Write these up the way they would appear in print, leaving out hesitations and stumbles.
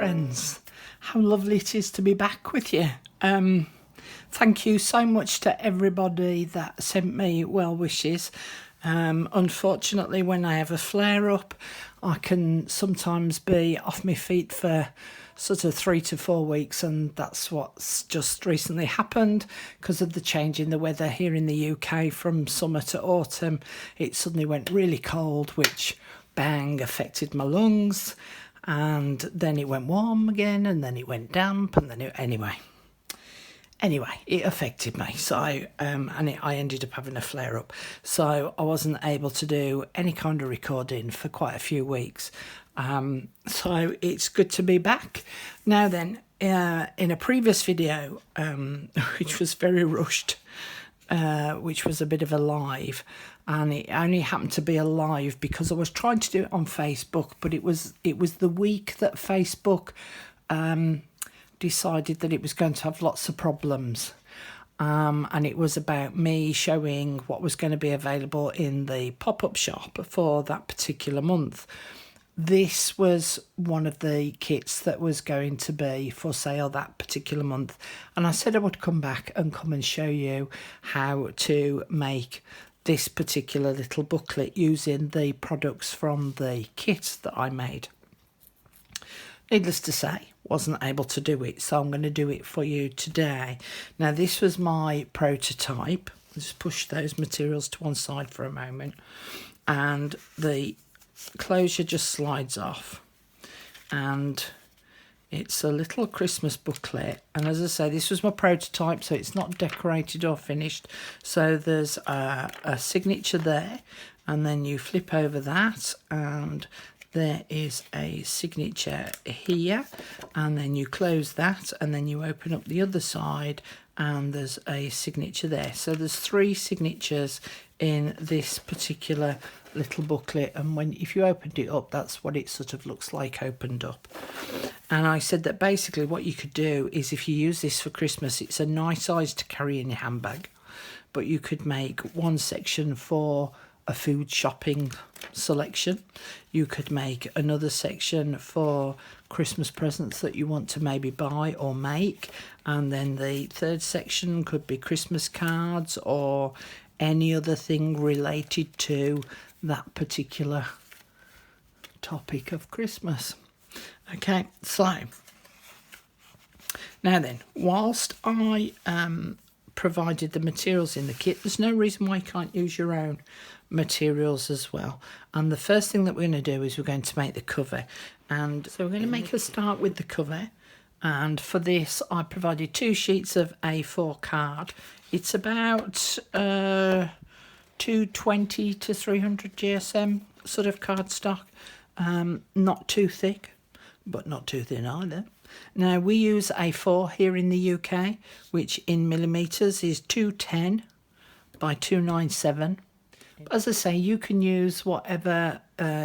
friends. How lovely it is to be back with you. Thank you so much to everybody that sent me well wishes. Unfortunately, when I have a flare up, I can sometimes be off my feet for sort of 3 to 4 weeks, and that's what's just recently happened because of the change in the weather here in the UK from summer to autumn. It suddenly went really cold, which bang affected my lungs, and then it went warm again, and then it went damp, and then anyway, it affected me. So I ended up having a flare up. So I wasn't able to do any kind of recording for quite a few weeks. So it's good to be back. Now then, in a previous video, which was very rushed, which was a bit of a live, and it only happened to be a live because I was trying to do it on Facebook, but it was the week that Facebook decided that it was going to have lots of problems, and it was about me showing what was going to be available in the pop-up shop for that particular month. This was one of the kits that was going to be for sale that particular month, and I said I would come back and show you how to make this particular little booklet using the products from the kit that I made. Needless to say, wasn't able to do it, so I'm going to do it for you today. Now, this was my prototype. Just push those materials to one side for a moment, and the closure just slides off, and it's a little Christmas booklet. And as I say, this was my prototype, so it's not decorated or finished. So there's a signature there, and then you flip over that, and there is a signature here, and then you close that, and then you open up the other side, and there's a signature there. So there's 3 signatures in this particular little booklet, and if you opened it up, that's what it sort of looks like opened up. And I said that basically what you could do is, if you use this for Christmas, it's a nice size to carry in your handbag, but you could make one section for a food shopping selection. You could make another section for Christmas presents that you want to maybe buy or make, and then the third section could be Christmas cards or any other thing related to that particular topic of Christmas. Okay, so now then, whilst I provided the materials in the kit, there's no reason why you can't use your own materials as well. And the first thing that we're going to do is we're going to make the cover, and so we're going to make a start with the cover. And for this, I provided 2 sheets of A4 card. It's about 220 to 300 GSM sort of cardstock, not too thick but not too thin either. Now, we use A4 here in the UK, which in millimetres is 210 by 297. As I say, you can use whatever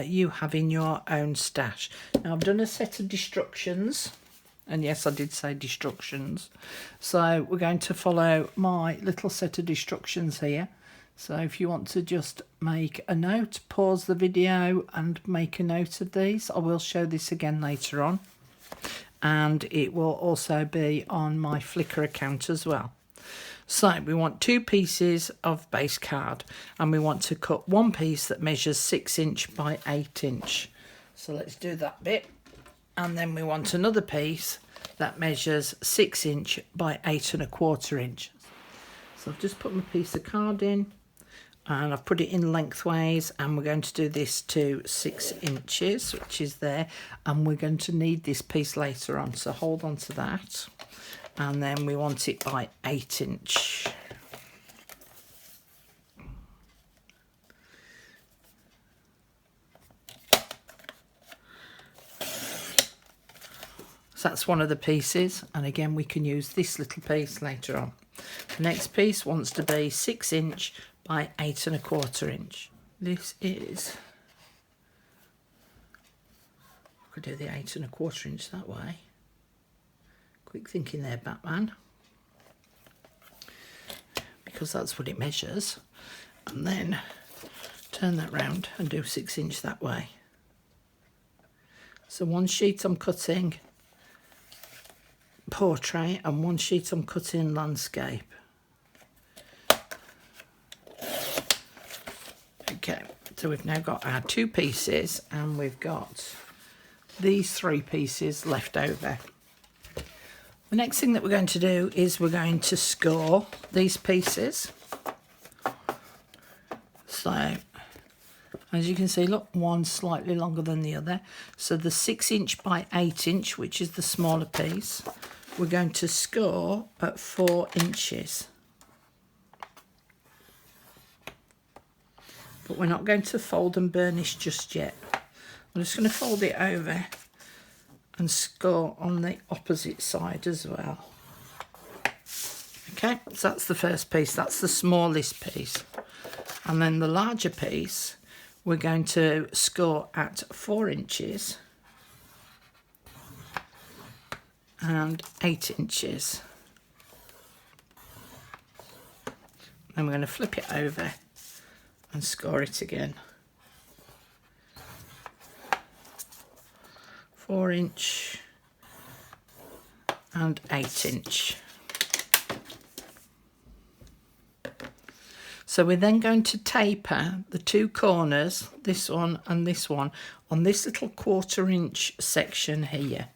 you have in your own stash. Now, I've done a set of instructions, and yes, I did say instructions. So we're going to follow my little set of instructions here. So if you want to just make a note, pause the video and make a note of these. I will show this again later on, and it will also be on my Flickr account as well. So we want 2 pieces of base card, and we want to cut one piece that measures 6 inch by 8 inch. So let's do that bit. And then we want another piece that measures 6 inch by 8 1/4 inch. So I've just put my piece of card in, and I've put it in lengthways, and we're going to do this to 6 inches, which is there, and we're going to need this piece later on, so hold on to that. And then we want it by 8 inch. So that's one of the pieces, and again we can use this little piece later on. The next piece wants to be 6 inch by 8 1/4 inch. This is, I could do the 8 1/4 inch that way. Quick thinking there, Batman. Because that's what it measures. And then turn that round and do 6 inch that way. So one sheet I'm cutting portrait and one sheet I'm cutting landscape. Okay, so we've now got our 2 pieces and we've got these 3 pieces left over. The next thing that we're going to do is we're going to score these pieces. So, as you can see, look, one's slightly longer than the other. So the 6" by 8", which is the smaller piece, we're going to score at 4 inches. But we're not going to fold and burnish just yet. I'm just going to fold it over and score on the opposite side as well. Okay, so that's the first piece, that's the smallest piece. And then the larger piece, we're going to score at 4 inches and 8 inches. Then we're going to flip it over and score it again. 4 inch and 8 inch. So we're then going to taper the 2 corners, this one and this one, on this little 1/4 inch section here.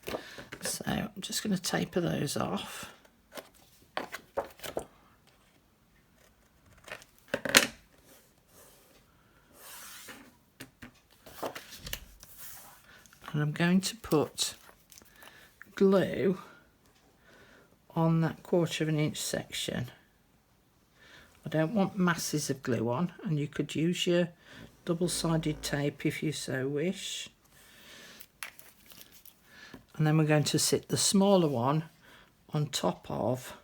So I'm just going to taper those off. And I'm going to put glue on that 1/4 inch section. I don't want masses of glue on, and you could use your double-sided tape if you so wish. And then we're going to sit the smaller one on top of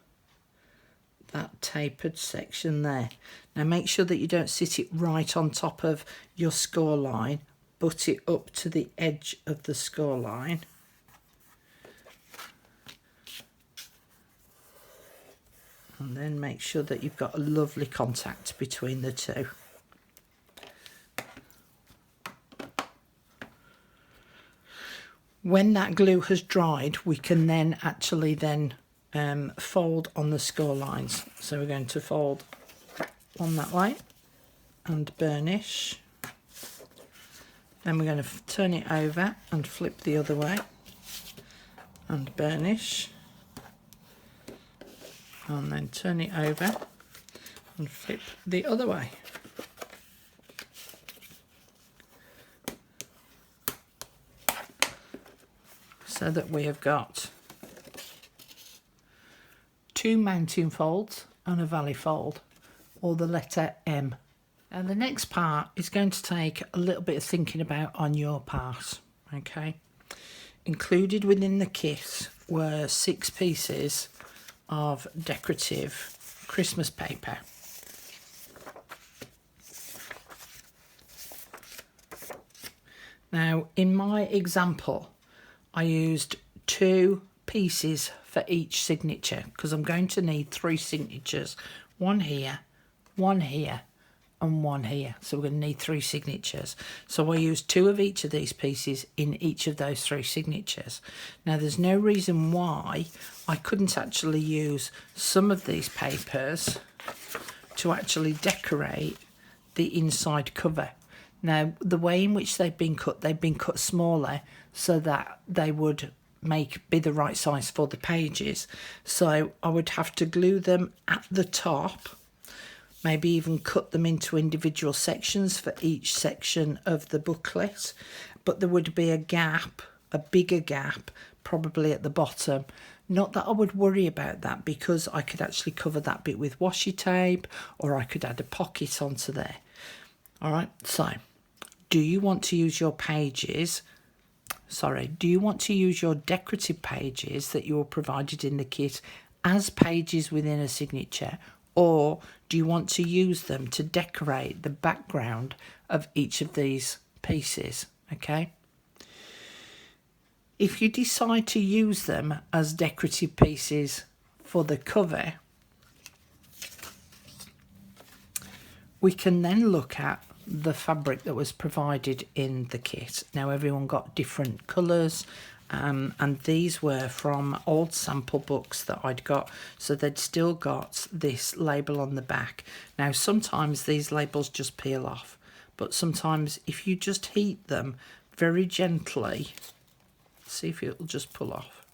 that tapered section there. Now make sure that you don't sit it right on top of your score line, butt it up to the edge of the score line. And then make sure that you've got a lovely contact between the 2. When that glue has dried, we can then actually fold on the score lines. So we're going to fold one that way and burnish. Then we're going to turn it over and flip the other way and burnish. And then turn it over and flip the other way. So that we have got 2 mounting folds and a valley fold, or the letter M. And the next part is going to take a little bit of thinking about on your part, okay? Included within the kit were 6 pieces of decorative Christmas paper. Now, in my example, I used 2 pieces for each signature because I'm going to need 3 signatures. One here, one here, and one here. So we're going to need 3 signatures. So I used 2 of each of these pieces in each of those 3 signatures. Now there's no reason why I couldn't actually use some of these papers to actually decorate the inside cover. Now the way in which they've been cut smaller so that they would be the right size for the pages. So I would have to glue them at the top, maybe even cut them into individual sections for each section of the booklet, but there would be a gap, a bigger gap, probably at the bottom. Not that I would worry about that, because I could actually cover that bit with washi tape, or I could add a pocket onto there. All right, so do you want to use your decorative pages that you were provided in the kit as pages within a signature, or do you want to use them to decorate the background of each of these pieces? Okay. If you decide to use them as decorative pieces for the cover, we can then look at the fabric that was provided in the kit. Now everyone got different colours and these were from old sample books that I'd got, so they'd still got this label on the back. Now sometimes these labels just peel off, but sometimes if you just heat them very gently, see if it'll just pull off.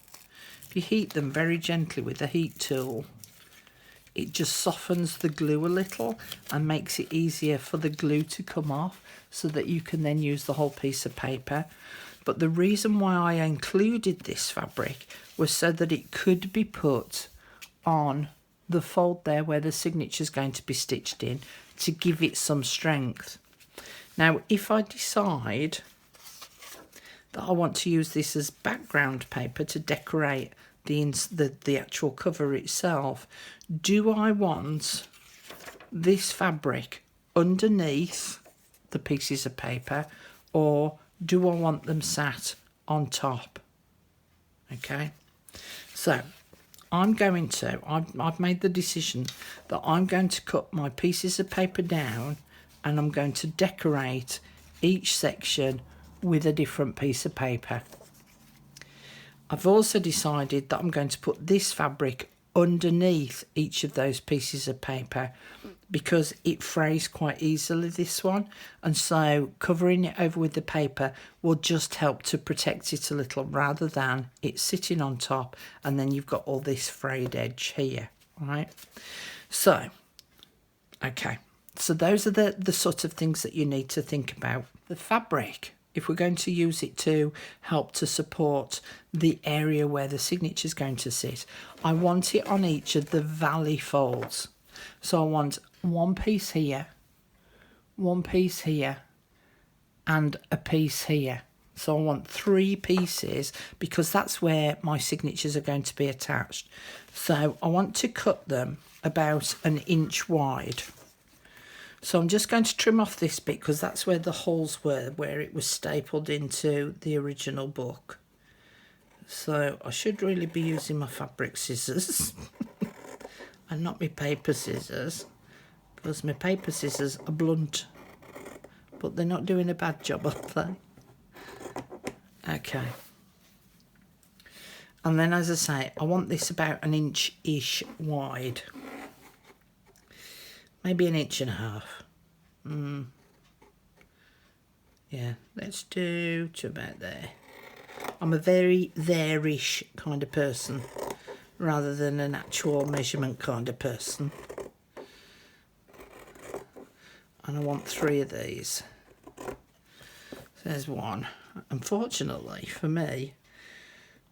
If you heat them very gently with the heat tool, it just softens the glue a little and makes it easier for the glue to come off, so that you can then use the whole piece of paper. But the reason why I included this fabric was so that it could be put on the fold there where the signature is going to be stitched in, to give it some strength. Now if I decide that I want to use this as background paper to decorate the actual cover itself, do I want this fabric underneath the pieces of paper, or do I want them sat on top? Okay, so I've made the decision that I'm going to cut my pieces of paper down, and I'm going to decorate each section with a different piece of paper. I've also decided that I'm going to put this fabric underneath each of those pieces of paper, because it frays quite easily, this one, and so covering it over with the paper will just help to protect it a little, rather than it sitting on top and then you've got all this frayed edge here. Right, so okay, so those are the sort of things that you need to think about. The fabric, if we're going to use it to help to support the area where the signature is going to sit, I want it on each of the valley folds. So I want one piece here, one piece here, and a piece here. So I want 3 pieces, because that's where my signatures are going to be attached. So I want to cut them about 1 inch wide. So I'm just going to trim off this bit, because that's where the holes were, where it was stapled into the original book. So I should really be using my fabric scissors and not my paper scissors, because my paper scissors are blunt, but they're not doing a bad job, are they? Okay. And then, as I say, I want this about 1 inch-ish wide. Maybe 1.5 inches. Yeah, let's do to about there. I'm a very there-ish kind of person, rather than an actual measurement kind of person. And I want 3 of these. So there's one. Unfortunately for me,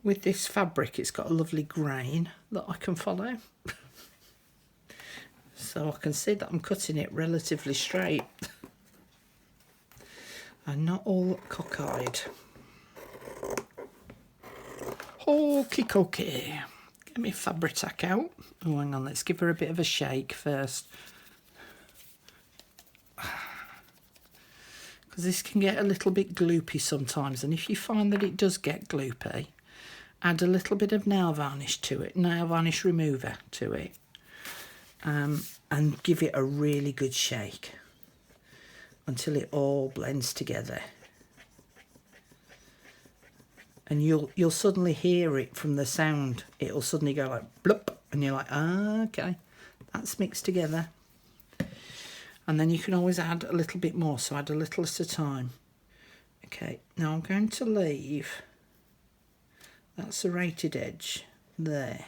with this fabric, it's got a lovely grain that I can follow. So I can see that I'm cutting it relatively straight and not all cockeyed. Okie. Get my fabric tack out. Oh, hang on, let's give her a bit of a shake first, because this can get a little bit gloopy sometimes, and if you find that it does get gloopy, add a little bit of nail varnish to it, nail varnish remover to it, and give it a really good shake until it all blends together. And you'll suddenly hear it from the sound. It'll suddenly go like blop, and you're like, ah, okay, that's mixed together. And then you can always add a little bit more, so add a little at a time. Okay, now I'm going to leave that serrated edge there.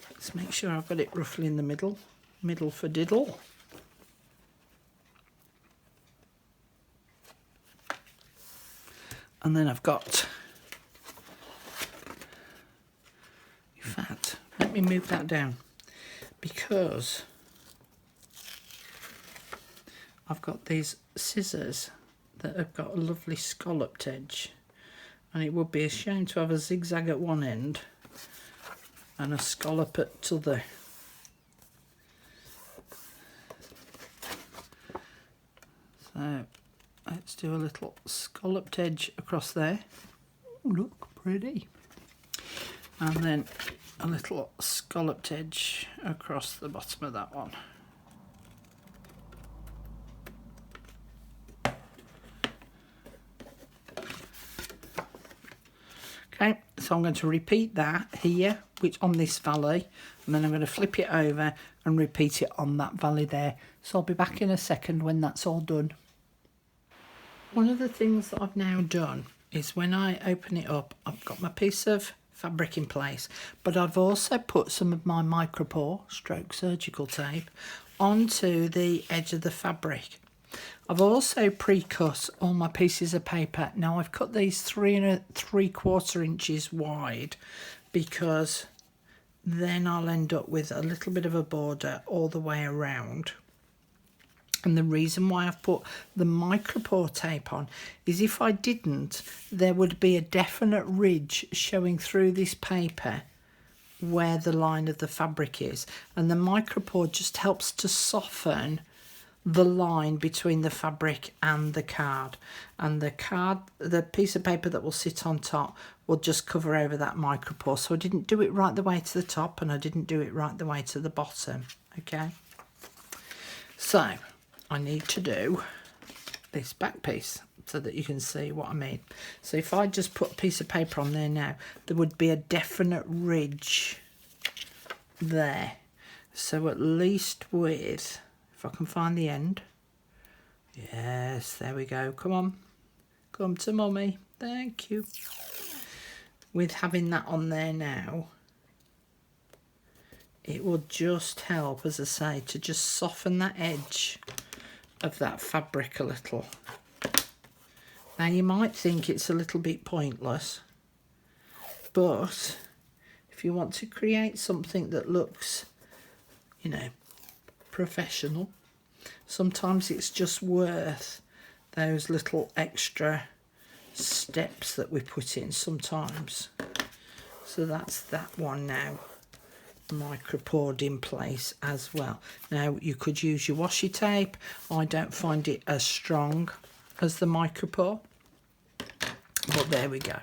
Let's make sure I've got it roughly in the middle for diddle. And then I've got, in fact, let me move that down, because I've got these scissors that have got a lovely scalloped edge, and it would be a shame to have a zigzag at one end and a scallop at the other. So let's do a little scalloped edge across there. Ooh, look, pretty. And then a little scalloped edge across the bottom of that one. So I'm going to repeat that here, which on this valley, and then I'm going to flip it over and repeat it on that valley there. So I'll be back in a second when that's all done. One of the things that I've now done is when I open it up, I've got my piece of fabric in place, but I've also put some of my micropore stroke surgical tape onto the edge of the fabric. I've also pre-cut all my pieces of paper. Now I've cut these 3 3/4 inches wide because then I'll end up with a little bit of a border all the way around. And the reason why I've put the micropore tape on is if I didn't, there would be a definite ridge showing through this paper where the line of the fabric is. And the micropore just helps to soften the line between the fabric and the card. And the piece of paper that will sit on top will just cover over that micropore. So I didn't do it right the way to the top and I didn't do it right the way to the bottom. Okay. So I need to do this back piece so that you can see what I mean. So if I just put a piece of paper on there now, there would be a definite ridge there. So at least with, if I can find the end. Yes, there we go. Come on. Come to mummy. Thank you. With having that on there now, it will just help, as I say, to just soften that edge of that fabric a little. Now you might think it's a little bit pointless, but if you want to create something that looks, you know, professional, sometimes it's just worth those little extra steps that we put in sometimes. So that's that one now micropored in place as well. Now you could use your washi tape. I don't find it as strong as the micropore, but there we go.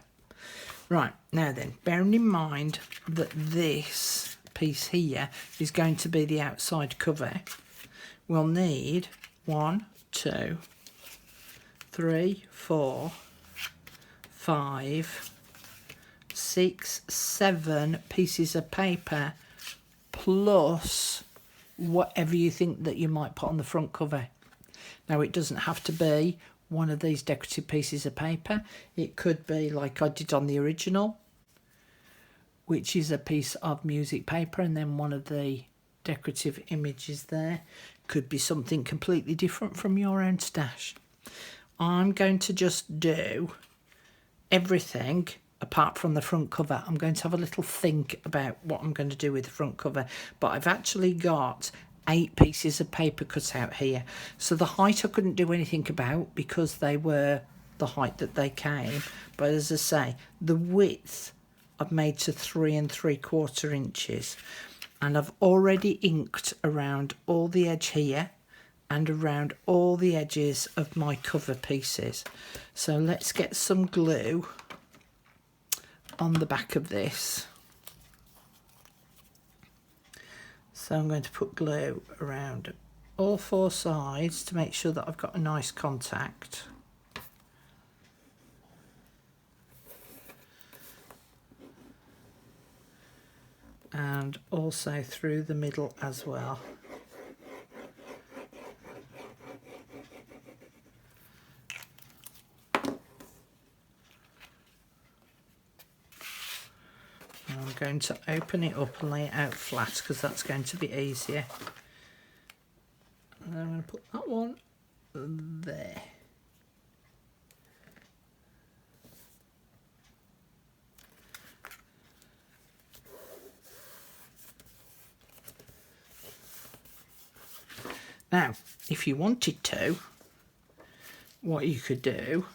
Right, now then, bearing in mind that this piece here is going to be the outside cover, we'll need 1, 2, 3, 4, 5, 6, 7 pieces of paper plus whatever you think that you might put on the front cover. Now it doesn't have to be one of these decorative pieces of paper. It could be like I did on the original, which is a piece of music paper and then one of the decorative images there. Could be something completely different from your own stash. I'm going to just do everything apart from the front cover. I'm going to have a little think about what I'm going to do with the front cover, but I've actually got 8 pieces of paper cut out here. So the height I couldn't do anything about because they were the height that they came, but as I say, the width I've made to 3 3/4 inches, and I've already inked around all the edge here and around all the edges of my cover pieces. So let's get some glue on the back of this. So I'm going to put glue around all 4 sides to make sure that I've got a nice contact. And also through the middle as well. I'm going to open it up and lay it out flat because that's going to be easier. And then I'm going to put that one there. Now, if you wanted to, what you could do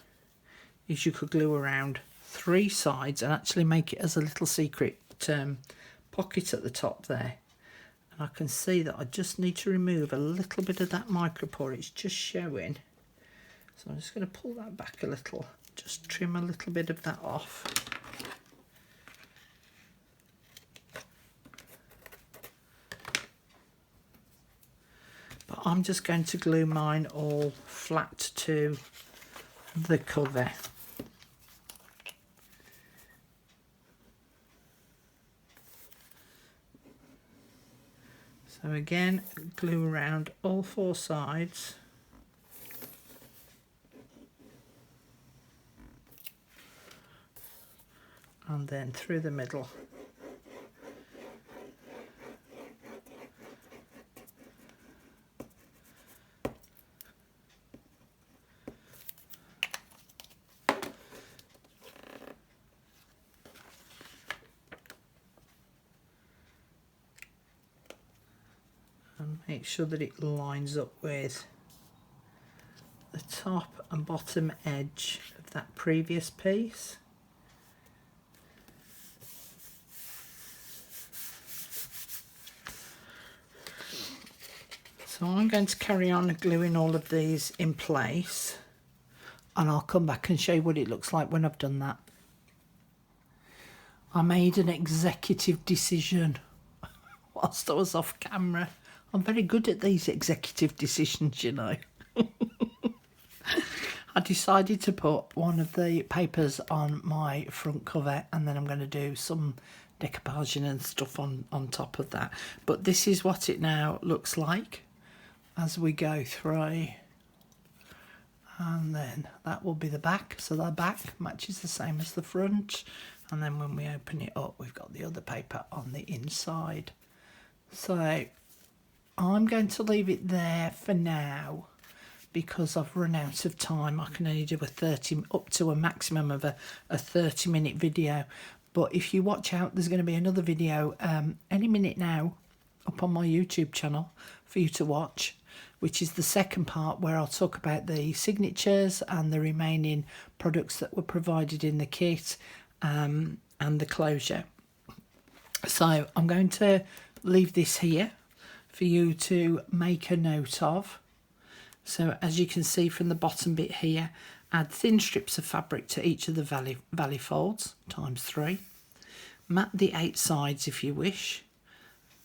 is you could glue around 3 sides and actually make it as a little secret pocket at the top there. And I can see that I just need to remove a little bit of that micropore. It's just showing. So I'm just going to pull that back a little, just trim a little bit of that off. But I'm just going to glue mine all flat to the cover. So again, glue around all 4 sides. And then through the middle. And make sure that it lines up with the top and bottom edge of that previous piece. So I'm going to carry on gluing all of these in place, and I'll come back and show you what it looks like when I've done that. I made an executive decision whilst I was off camera. I'm very good at these executive decisions, you know. I decided to put one of the papers on my front cover, and then I'm going to do some decoupaging and stuff on top of that. But this is what it now looks like as we go through. And then that will be the back. So the back matches the same as the front. And then when we open it up, we've got the other paper on the inside. So I'm going to leave it there for now because I've run out of time. I can only do up to a maximum of a 30-minute video. But if you watch out, there's going to be another video any minute now up on my YouTube channel for you to watch, which is the second part where I'll talk about the signatures and the remaining products that were provided in the kit and the closure. So I'm going to leave this here for you to make a note of. So as you can see from the bottom bit here, add thin strips of fabric to each of the valley folds, ×3. Mat the 8 sides if you wish.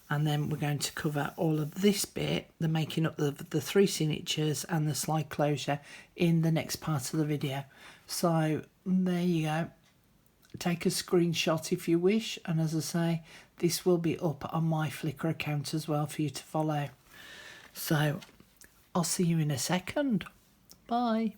And then we're going to cover all of this bit, the making up the 3 signatures and the slide closure in the next part of the video. So there you go. Take a screenshot if you wish. And as I say, this will be up on my Flickr account as well for you to follow. So I'll see you in a second. Bye.